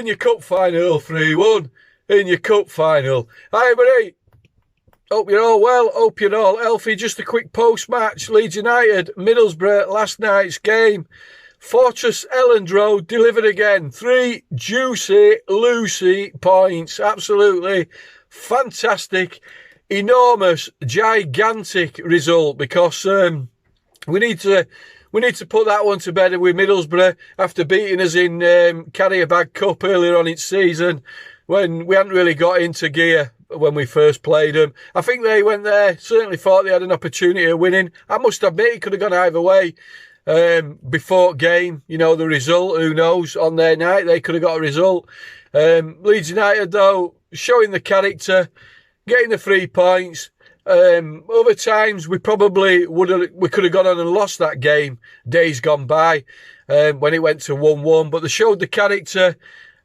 your cup final, 3-1. In your cup final. Hi, everybody. Hope you're all well. Hope you're all healthy. Just a quick post-match. Leeds United, Middlesbrough, last night's game. Fortress Elland Road delivered again. 3 juicy, Lucy points. Absolutely fantastic, enormous, gigantic result because we need to put that one to bed with Middlesbrough after beating us in Carrier Bag Cup earlier on in season when we hadn't really got into gear when we first played them. I think they went there, certainly thought they had an opportunity of winning. I must admit it could have gone either way. Before game, the result, who knows, on their night, they could have got a result. Leeds United, though, showing the character, getting the 3 points. Other times, we could have gone on and lost that game, days gone by, when it went to 1-1, but they showed the character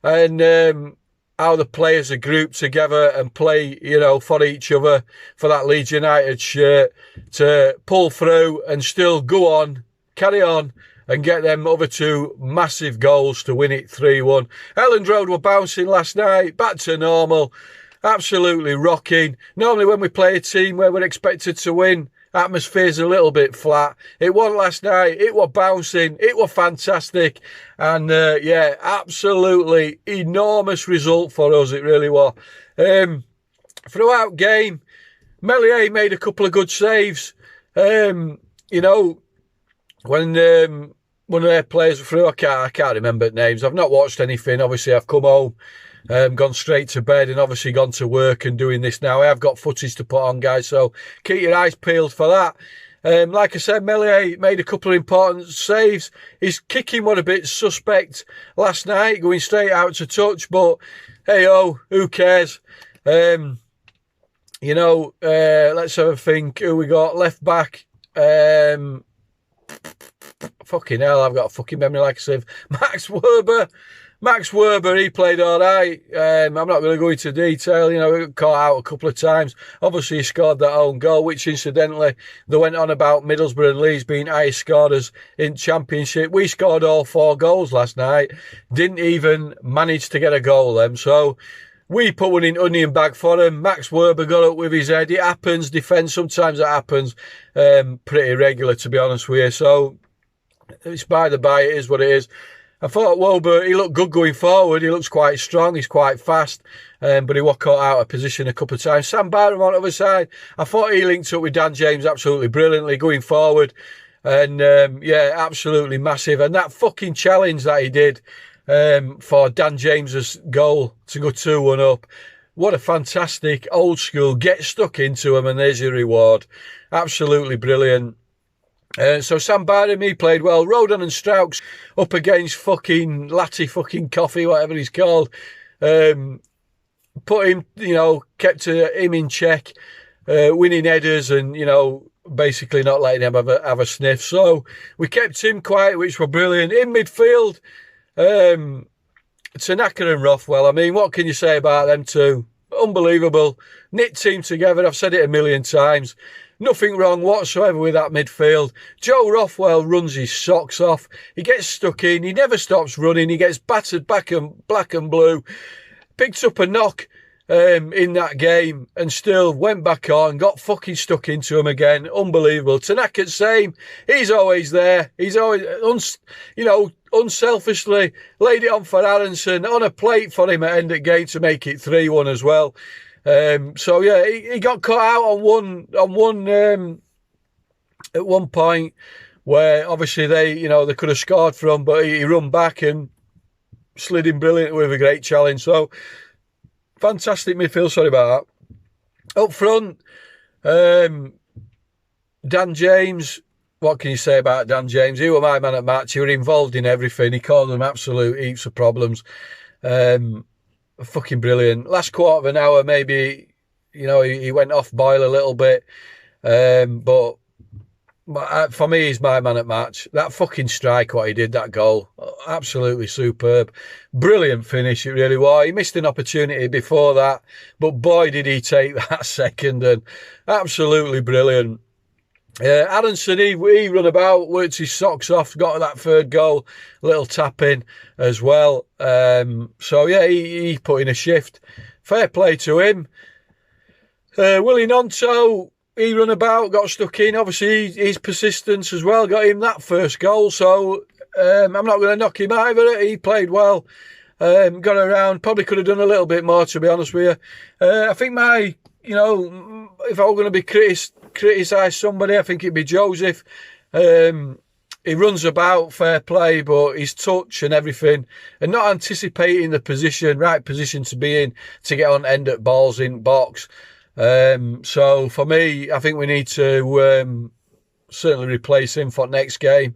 and, how the players are grouped together and play, for each other, for that Leeds United shirt, to pull through and still go on, carry on, and get them other 2 massive goals to win it 3-1. Elland Road were bouncing last night, back to normal, absolutely rocking. Normally when we play a team where we're expected to win, atmosphere's a little bit flat. It wasn't last night, it was bouncing, it was fantastic, and absolutely enormous result for us, it really was. Throughout game, Melier made a couple of good saves. When one of their players through, I can't remember names. I've not watched anything. Obviously, I've come home, gone straight to bed, and obviously gone to work and doing this now. I have got footage to put on, guys, so keep your eyes peeled for that. Like I said, Melier made a couple of important saves. His kicking was a bit suspect last night, going straight out to touch, but hey-oh, who cares? Let's have a think. Who we got? Left back. Fucking hell, I've got a fucking memory like a sieve. Max Werber, he played all right. I'm not going to go into detail. He got caught out a couple of times. Obviously, he scored that own goal, which incidentally, they went on about Middlesbrough and Leeds being highest scorers in Championship. We scored all 4 goals last night. Didn't even manage to get a goal then. So we put one in onion bag for him. Max Werber got up with his head. It happens. Defence, sometimes it happens. Pretty regular, to be honest with you. So it's by the by, it is what it is. I thought Werber, he looked good going forward. He looks quite strong. He's quite fast. But he was caught out of position a couple of times. Sam Barham on the other side. I thought he linked up with Dan James absolutely brilliantly going forward. And, absolutely massive. And that fucking challenge that he did for Dan James's goal to go 2-1 up. What a fantastic old school, get stuck into him and there's your reward. Absolutely brilliant. So Sam Barham, he played well. Rodon and Strauch up against fucking Latty fucking Coffee, whatever he's called. Put him, kept him in check, winning headers and, basically not letting him have a sniff. So we kept him quiet, which were brilliant. In midfield, Tanaka and Rothwell, I mean, what can you say about them two? Unbelievable. Knit team together, I've said it a million times. Nothing wrong whatsoever with that midfield. Joe Rothwell runs his socks off. He gets stuck in. He never stops running. He gets battered back and black and blue. Picked up a knock in that game and still went back on. Got fucking stuck into him again. Unbelievable. Tanaka, same. He's always there. He's always, unselfishly laid it on for Aronson on a plate for him at end of game to make it 3-1 as well. He got caught out on one at one point where obviously they could have scored from, but he run back and slid in brilliant with a great challenge. So fantastic midfield. Sorry about that. Up front, Dan James. What can you say about Dan James? He was my man at match. He was involved in everything. He caused them absolute heaps of problems. Fucking brilliant. Last quarter of an hour, maybe, he went off boil a little bit. But for me, he's my man at match. That fucking strike, what he did, that goal, absolutely superb. Brilliant finish, it really was. He missed an opportunity before that, but boy, did he take that second, and absolutely brilliant. Aronson, he run about, worked his socks off, got that third goal, little tap in as well. So yeah, he put in a shift. Fair play to him. Willie Nonto, he run about, got stuck in. Obviously, his persistence as well got him that first goal. So I'm not going to knock him either. He played well, got around. Probably could have done a little bit more, to be honest with you. I think if I were going to be criticise somebody, I think it'd be Joseph. He runs about, fair play, but his touch and everything, and not anticipating the right position to be in to get on end at balls in box. So for me, I think we need to certainly replace him for next game.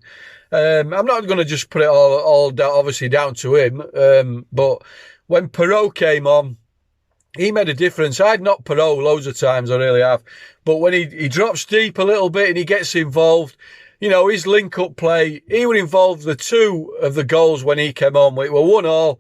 I'm not going to just put it all down, obviously down to him, but when Perot came on, he made a difference. I'd knocked Perot loads of times, I really have, but when he drops deep a little bit and he gets involved, his link-up play, he would involve the two of the goals when he came on. It were 1-1,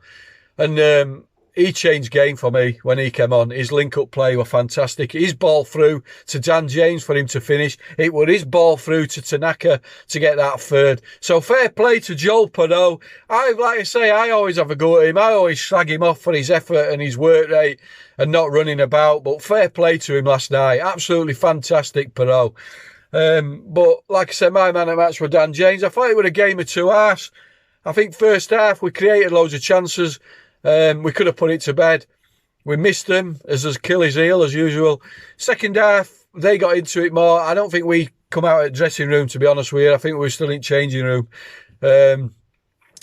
and he changed game for me when he came on. His link-up play were fantastic. His ball through to Dan James for him to finish. It was his ball through to Tanaka to get that third. So fair play to Joel Perot. I always have a go at him. I always slag him off for his effort and his work rate and not running about. But fair play to him last night. Absolutely fantastic, Perot. But like I said, my man of the match was Dan James. I thought it was a game of two halves. I think first half we created loads of chances. We could have put it to bed. We missed them as Achilles heel as usual. Second half, they got into it more. I don't think we come out of the dressing room, to be honest with you. I think we were still in changing room.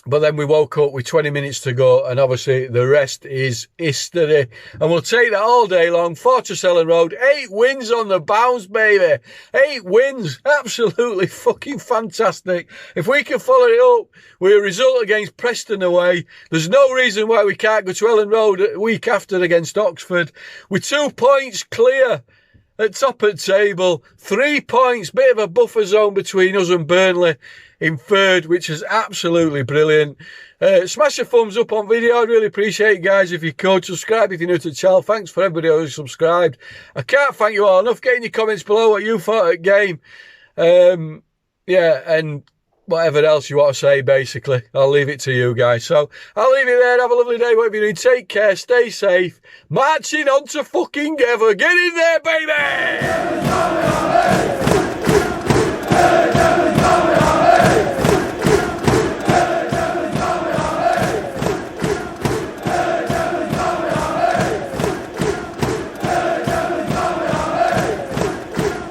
But then we woke up with 20 minutes to go, and obviously the rest is history. And we'll take that all day long. Fortress Ellen Road, 8 wins on the bounce, baby. 8 wins. Absolutely fucking fantastic. If we can follow it up with a result against Preston away, there's no reason why we can't go to Ellen Road a week after against Oxford. With 2 points clear at top of the table, 3 points, bit of a buffer zone between us and Burnley in third, which is absolutely brilliant. Smash a thumbs up on video. I'd really appreciate it, guys, if you could. Subscribe if you're new to the channel. Thanks for everybody who's subscribed. I can't thank you all enough. Get in your comments below what you thought of the game. And whatever else you want to say, basically. I'll leave it to you guys. So I'll leave it there. Have a lovely day. Whatever you're doing, take care. Stay safe. Marching on to fucking ever. Get in there, baby!